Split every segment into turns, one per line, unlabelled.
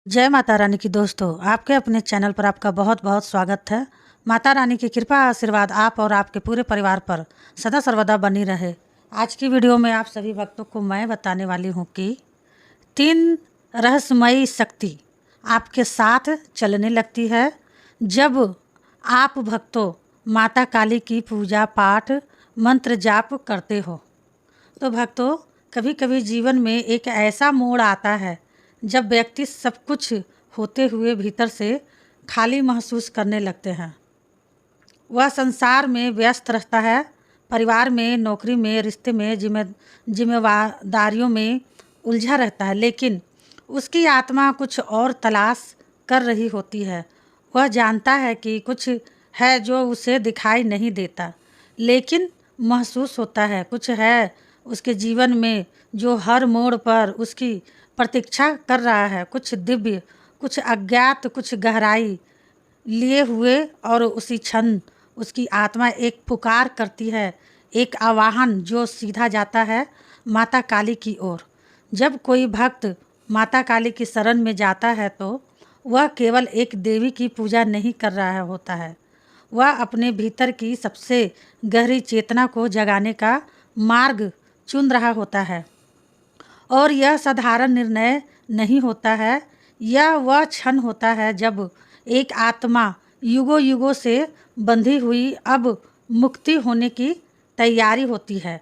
जय माता रानी की दोस्तों, आपके अपने चैनल पर आपका बहुत बहुत स्वागत है। माता रानी की कृपा आशीर्वाद आप और आपके पूरे परिवार पर सदा सर्वदा बनी रहे। आज की वीडियो में आप सभी भक्तों को मैं बताने वाली हूँ कि 3 रहस्यमयी शक्ति आपके साथ चलने लगती है जब आप भक्तों माता काली की पूजा पाठ मंत्र जाप करते हो। तो भक्तों, कभी कभी जीवन में एक ऐसा मोड़ आता है जब व्यक्ति सब कुछ होते हुए भीतर से खाली महसूस करने लगते हैं। वह संसार में व्यस्त रहता है, परिवार में, नौकरी में, रिश्ते में, जिम्मेदारियों में उलझा रहता है, लेकिन उसकी आत्मा कुछ और तलाश कर रही होती है। वह जानता है कि कुछ है जो उसे दिखाई नहीं देता, लेकिन महसूस होता है। कुछ है उसके जीवन में जो हर मोड़ पर उसकी प्रतीक्षा कर रहा है, कुछ दिव्य, कुछ अज्ञात, कुछ गहराई लिए हुए। और उसी क्षण उसकी आत्मा एक पुकार करती है, एक आवाहन जो सीधा जाता है माता काली की ओर। जब कोई भक्त माता काली की शरण में जाता है तो वह केवल एक देवी की पूजा नहीं कर रहा होता है, वह अपने भीतर की सबसे गहरी चेतना को जगाने का मार्ग चुन रहा होता है। और यह साधारण निर्णय नहीं होता है, यह वह क्षण होता है जब एक आत्मा युगों युगों से बंधी हुई अब मुक्ति होने की तैयारी होती है।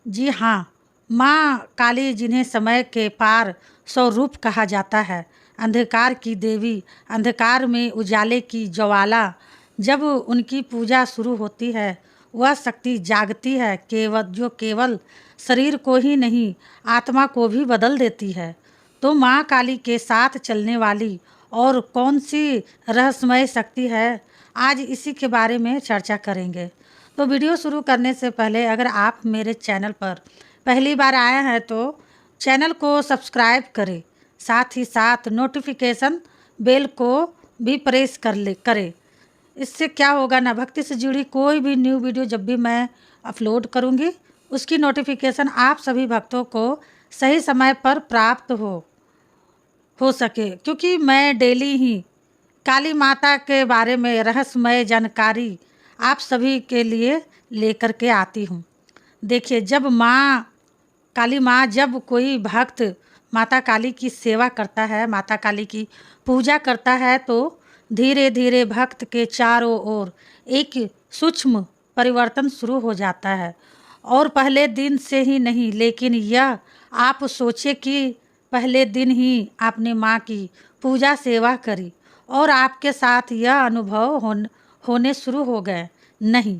जी हाँ, माँ काली, जिन्हें समय के पार स्वरूप कहा जाता है, अंधकार की देवी, अंधकार में उजाले की ज्वाला, जब उनकी पूजा शुरू होती है वह शक्ति जागती है, केवल शरीर को ही नहीं आत्मा को भी बदल देती है। तो माँ काली के साथ चलने वाली और कौन सी रहस्यमय शक्ति है, आज इसी के बारे में चर्चा करेंगे। तो वीडियो शुरू करने से पहले अगर आप मेरे चैनल पर पहली बार आए हैं तो चैनल को सब्सक्राइब करें, साथ ही साथ नोटिफिकेशन बेल को भी प्रेस करें। इससे क्या होगा ना, भक्ति से जुड़ी कोई भी न्यू वीडियो जब भी मैं अपलोड करूँगी उसकी नोटिफिकेशन आप सभी भक्तों को सही समय पर प्राप्त हो सके, क्योंकि मैं डेली ही काली माता के बारे में रहस्यमय जानकारी आप सभी के लिए लेकर के आती हूँ। देखिए, जब कोई भक्त माता काली की सेवा करता है, माता काली की पूजा करता है, तो धीरे धीरे भक्त के चारों ओर एक सूक्ष्म परिवर्तन शुरू हो जाता है। और पहले दिन से ही नहीं, लेकिन यह आप सोचे कि पहले दिन ही आपने माँ की पूजा सेवा करी और आपके साथ यह अनुभव होने शुरू हो गए। नहीं,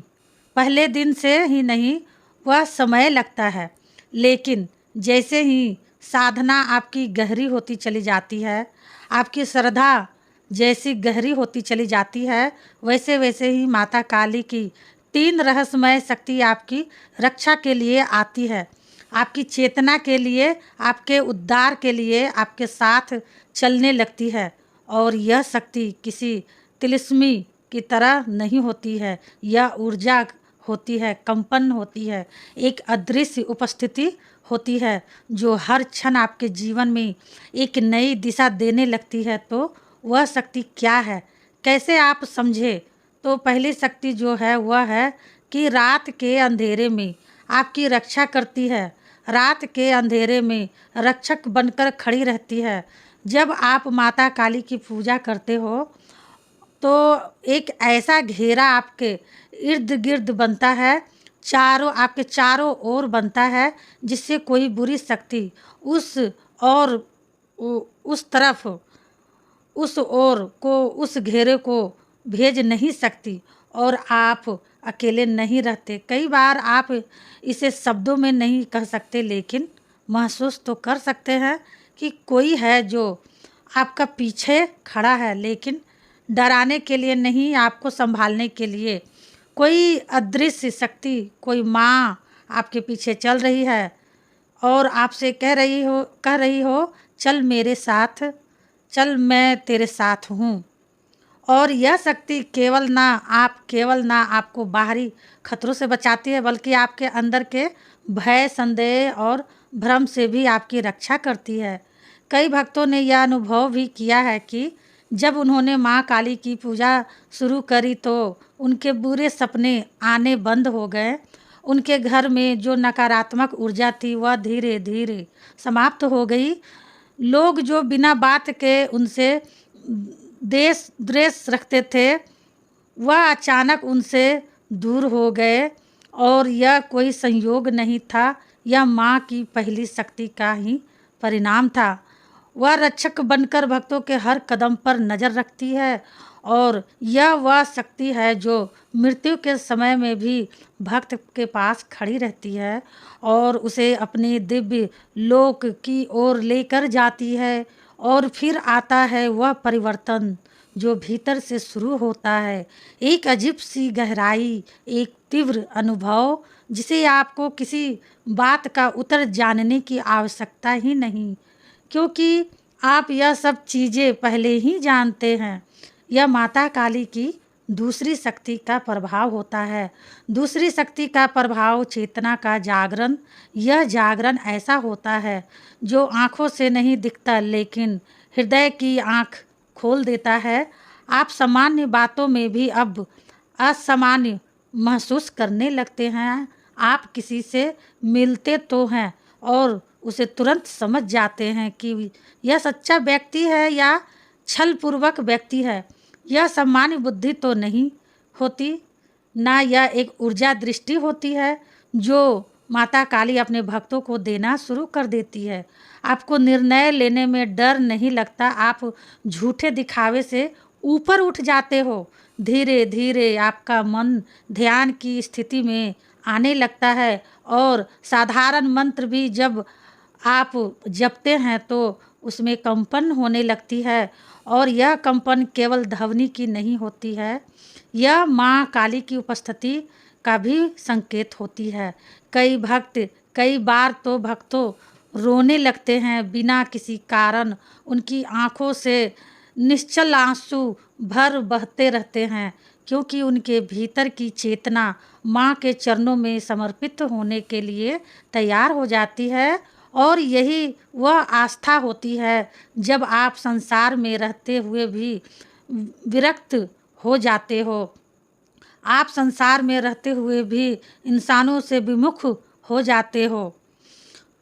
पहले दिन से ही नहीं, वह समय लगता है, लेकिन जैसे ही साधना आपकी गहरी होती चली जाती है, आपकी श्रद्धा जैसी गहरी होती चली जाती है, वैसे वैसे ही माता काली की 3 रहस्यमय शक्ति आपकी रक्षा के लिए आती है, आपकी चेतना के लिए, आपके उद्धार के लिए आपके साथ चलने लगती है। और यह शक्ति किसी तिलिस्मी की तरह नहीं होती है, यह ऊर्जा होती है, कंपन होती है, एक अदृश्य उपस्थिति होती है जो हर क्षण आपके जीवन में एक नई दिशा देने लगती है। तो वह शक्ति क्या है, कैसे आप समझे? तो पहली शक्ति जो है वह है कि रात के अंधेरे में आपकी रक्षा करती है, रात के अंधेरे में रक्षक बनकर खड़ी रहती है। जब आप माता काली की पूजा करते हो तो एक ऐसा घेरा आपके इर्द गिर्द बनता है, आपके चारों ओर बनता है, जिससे कोई बुरी शक्ति और उस तरफ उस ओर को, उस घेरे को भेज नहीं सकती और आप अकेले नहीं रहते। कई बार आप इसे शब्दों में नहीं कह सकते, लेकिन महसूस तो कर सकते हैं कि कोई है जो आपका पीछे खड़ा है, लेकिन डराने के लिए नहीं, आपको संभालने के लिए। कोई अदृश्य शक्ति, कोई माँ आपके पीछे चल रही है और आपसे कह रही हो चल मेरे साथ, चल मैं तेरे साथ हूँ। और यह शक्ति केवल ना आपको बाहरी खतरों से बचाती है, बल्कि आपके अंदर के भय, संदेह और भ्रम से भी आपकी रक्षा करती है। कई भक्तों ने यह अनुभव भी किया है कि जब उन्होंने माँ काली की पूजा शुरू करी तो उनके बुरे सपने आने बंद हो गए। उनके घर में जो नकारात्मक ऊर्जा थी वह धीरे धीरे समाप्त हो गई। लोग जो बिना बात के उनसे देश द्वेष रखते थे वह अचानक उनसे दूर हो गए और यह कोई संयोग नहीं था, यह माँ की पहली शक्ति का ही परिणाम था। वह रक्षक बनकर भक्तों के हर कदम पर नज़र रखती है और यह वह शक्ति है जो मृत्यु के समय में भी भक्त के पास खड़ी रहती है और उसे अपने दिव्य लोक की ओर लेकर जाती है। और फिर आता है वह परिवर्तन जो भीतर से शुरू होता है, एक अजीब सी गहराई, एक तीव्र अनुभव जिसे आपको किसी बात का उत्तर जानने की आवश्यकता ही नहीं, क्योंकि आप यह सब चीज़ें पहले ही जानते हैं। यह माता काली की दूसरी शक्ति का प्रभाव होता है। दूसरी शक्ति का प्रभाव चेतना का जागरण। यह जागरण ऐसा होता है जो आँखों से नहीं दिखता लेकिन हृदय की आँख खोल देता है। आप सामान्य बातों में भी अब असामान्य महसूस करने लगते हैं। आप किसी से मिलते तो हैं और उसे तुरंत समझ जाते हैं कि यह सच्चा व्यक्ति है या छलपूर्वक व्यक्ति है। यह सामान्य बुद्धि तो नहीं होती, ना यह एक ऊर्जा दृष्टि होती है जो माता काली अपने भक्तों को देना शुरू कर देती है। आपको निर्णय लेने में डर नहीं लगता, आप झूठे दिखावे से ऊपर उठ जाते हो। धीरे धीरे आपका मन ध्यान की स्थिति में आने लगता है और साधारण मंत्र भी जब आप जपते हैं तो उसमें कंपन होने लगती है और यह कंपन केवल ध्वनि की नहीं होती है, यह माँ काली की उपस्थिति का भी संकेत होती है। कई बार तो भक्तों रोने लगते हैं बिना किसी कारण, उनकी आँखों से निश्चल आंसू भर बहते रहते हैं क्योंकि उनके भीतर की चेतना माँ के चरणों में समर्पित होने के लिए तैयार हो जाती है। और यही वह आस्था होती है जब आप संसार में रहते हुए भी विरक्त हो जाते हो, आप संसार में रहते हुए भी इंसानों से विमुख हो जाते हो।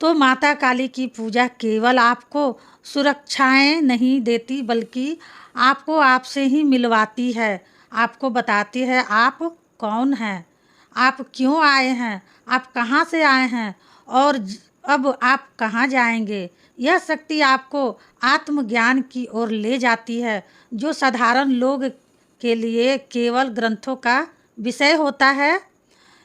तो माता काली की पूजा केवल आपको सुरक्षाएं नहीं देती बल्कि आपको आपसे ही मिलवाती है, आपको बताती है आप कौन हैं, आप क्यों आए हैं, आप कहाँ से आए हैं और अब आप कहाँ जाएंगे। यह शक्ति आपको आत्मज्ञान की ओर ले जाती है जो साधारण लोग के लिए केवल ग्रंथों का विषय होता है,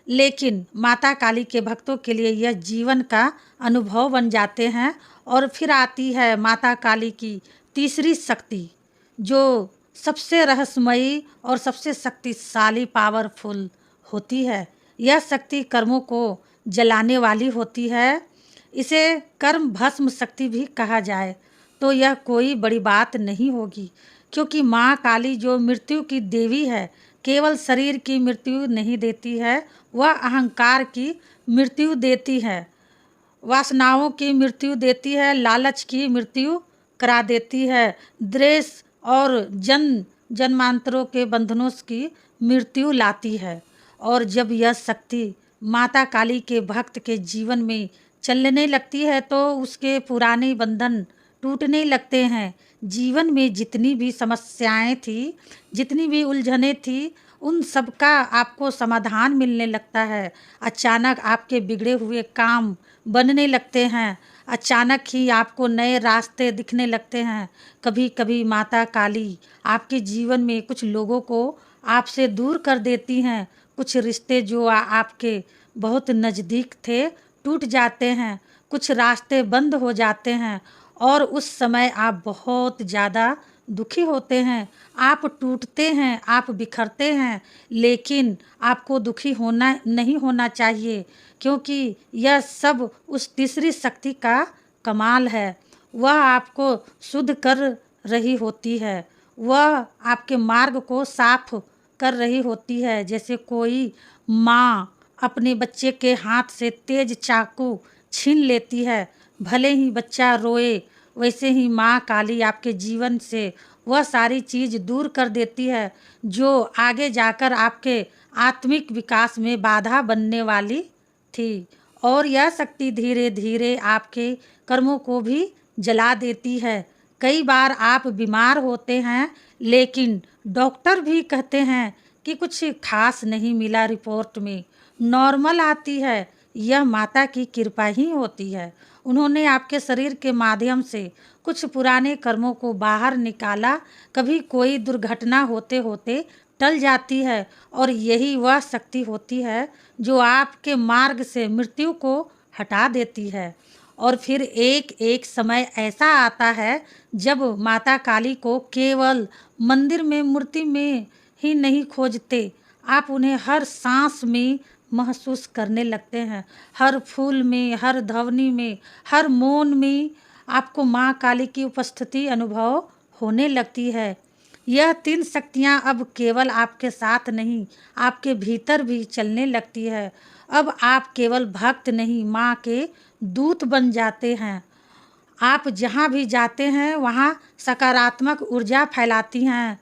लेकिन माता काली के भक्तों के लिए यह जीवन का अनुभव बन जाते हैं। और फिर आती है माता काली की तीसरी शक्ति जो सबसे रहस्यमयी और सबसे शक्तिशाली पावरफुल होती है। यह शक्ति कर्मों को जलाने वाली होती है, इसे कर्म भस्म शक्ति भी कहा जाए तो यह कोई बड़ी बात नहीं होगी, क्योंकि माँ काली जो मृत्यु की देवी है केवल शरीर की मृत्यु नहीं देती है, वह अहंकार की मृत्यु देती है, वासनाओं की मृत्यु देती है, लालच की मृत्यु करा देती है, द्वेष और जन्मांतरों के बंधनों की मृत्यु लाती है। और जब यह शक्ति माता काली के भक्त के जीवन में चलने लगती है तो उसके पुराने बंधन टूटने लगते हैं। जीवन में जितनी भी समस्याएं थी, जितनी भी उलझनें थी, उन सब का आपको समाधान मिलने लगता है। अचानक आपके बिगड़े हुए काम बनने लगते हैं, अचानक ही आपको नए रास्ते दिखने लगते हैं। कभी कभी माता काली आपके जीवन में कुछ लोगों को आपसे दूर कर देती हैं, कुछ रिश्ते जो आपके बहुत नज़दीक थे टूट जाते हैं, कुछ रास्ते बंद हो जाते हैं और उस समय आप बहुत ज़्यादा दुखी होते हैं, आप टूटते हैं, आप बिखरते हैं, लेकिन आपको दुखी होना नहीं होना चाहिए, क्योंकि यह सब उस तीसरी शक्ति का कमाल है। वह आपको शुद्ध कर रही होती है, वह आपके मार्ग को साफ कर रही होती है। जैसे कोई माँ अपने बच्चे के हाथ से तेज चाकू छीन लेती है, भले ही बच्चा रोए वैसे ही माँ काली आपके जीवन से वह सारी चीज़ दूर कर देती है जो आगे जाकर आपके आत्मिक विकास में बाधा बनने वाली थी। और यह शक्ति धीरे धीरे आपके कर्मों को भी जला देती है। कई बार आप बीमार होते हैं, लेकिन डॉक्टर भी कहते हैं कि कुछ खास नहीं मिला, रिपोर्ट में नॉर्मल आती है। यह माता की कृपा ही होती है। उन्होंने आपके शरीर के माध्यम से कुछ पुराने कर्मों को बाहर निकाला। कभी कोई दुर्घटना होते होते टल जाती है, और यही वह शक्ति होती है जो आपके मार्ग से मृत्यु को हटा देती है। और फिर एक एक समय ऐसा आता है जब माता काली को केवल मंदिर में मूर्ति में ही नहीं खोजते, आप उन्हें हर सांस में महसूस करने लगते हैं। हर फूल में, हर ध्वनि में, हर मौन में आपको माँ काली की उपस्थिति अनुभव होने लगती है। यह 3 शक्तियाँ अब केवल आपके साथ नहीं, आपके भीतर भी चलने लगती है। अब आप केवल भक्त नहीं, माँ के दूत बन जाते हैं। आप जहाँ भी जाते हैं वहाँ सकारात्मक ऊर्जा फैलाती हैं।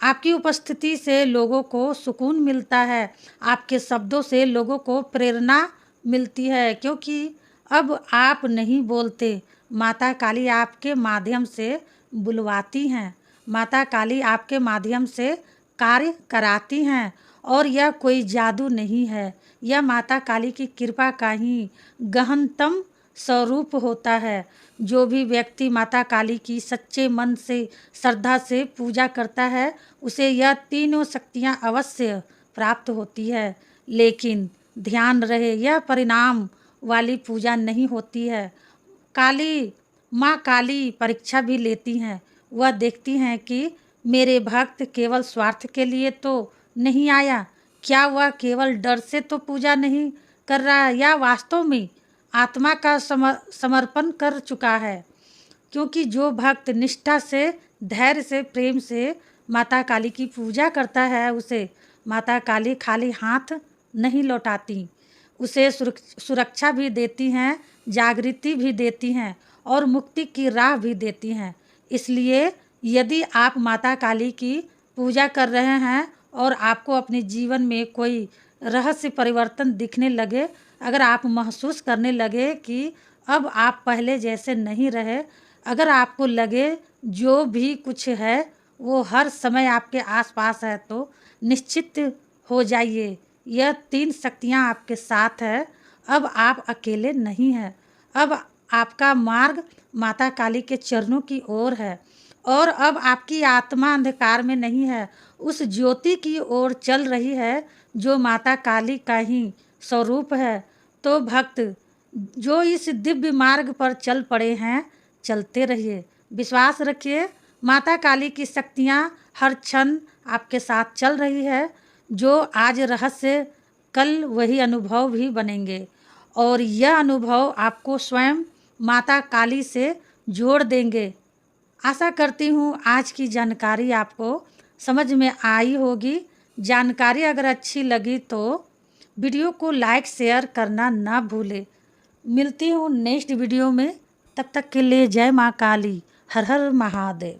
आपकी उपस्थिति से लोगों को सुकून मिलता है। आपके शब्दों से लोगों को प्रेरणा मिलती है, क्योंकि अब आप नहीं बोलते, माता काली आपके माध्यम से बुलवाती हैं। माता काली आपके माध्यम से कार्य कराती हैं, और यह कोई जादू नहीं है, यह माता काली की कृपा का ही गहनतम स्वरूप होता है। जो भी व्यक्ति माता काली की सच्चे मन से, श्रद्धा से पूजा करता है, उसे यह तीनों शक्तियाँ अवश्य प्राप्त होती है। लेकिन ध्यान रहे, यह परिणाम वाली पूजा नहीं होती है। माँ काली परीक्षा भी लेती हैं। वह देखती हैं कि मेरे भक्त केवल स्वार्थ के लिए तो नहीं आया, क्या वह केवल डर से तो पूजा नहीं कर रहा है, या वास्तव में आत्मा का समर्पण कर चुका है। क्योंकि जो भक्त निष्ठा से, धैर्य से, प्रेम से माता काली की पूजा करता है, उसे माता काली खाली हाथ नहीं लौटाती, उसे सुरक्षा भी देती हैं, जागृति भी देती हैं, और मुक्ति की राह भी देती हैं। इसलिए यदि आप माता काली की पूजा कर रहे हैं और आपको अपने जीवन में कोई रहस्य परिवर्तन दिखने लगे, अगर आप महसूस करने लगे कि अब आप पहले जैसे नहीं रहे, अगर आपको लगे जो भी कुछ है वो हर समय आपके आसपास है, तो निश्चित हो जाइए, यह 3 शक्तियाँ आपके साथ है। अब आप अकेले नहीं हैं। अब आपका मार्ग माता काली के चरणों की ओर है, और अब आपकी आत्मा अंधकार में नहीं है, उस ज्योति की ओर चल रही है जो माता काली का ही स्वरूप है। तो भक्त जो इस दिव्य मार्ग पर चल पड़े हैं, चलते रहिए, विश्वास रखिए, माता काली की शक्तियाँ हर क्षण आपके साथ चल रही है। जो आज रहस्य, कल वही अनुभव भी बनेंगे, और यह अनुभव आपको स्वयं माता काली से जोड़ देंगे। आशा करती हूँ आज की जानकारी आपको समझ में आई होगी। जानकारी अगर अच्छी लगी तो वीडियो को लाइक शेयर करना ना भूले। मिलती हूँ नेक्स्ट वीडियो में, तब तक के लिए जय माँ काली, हर हर महादेव।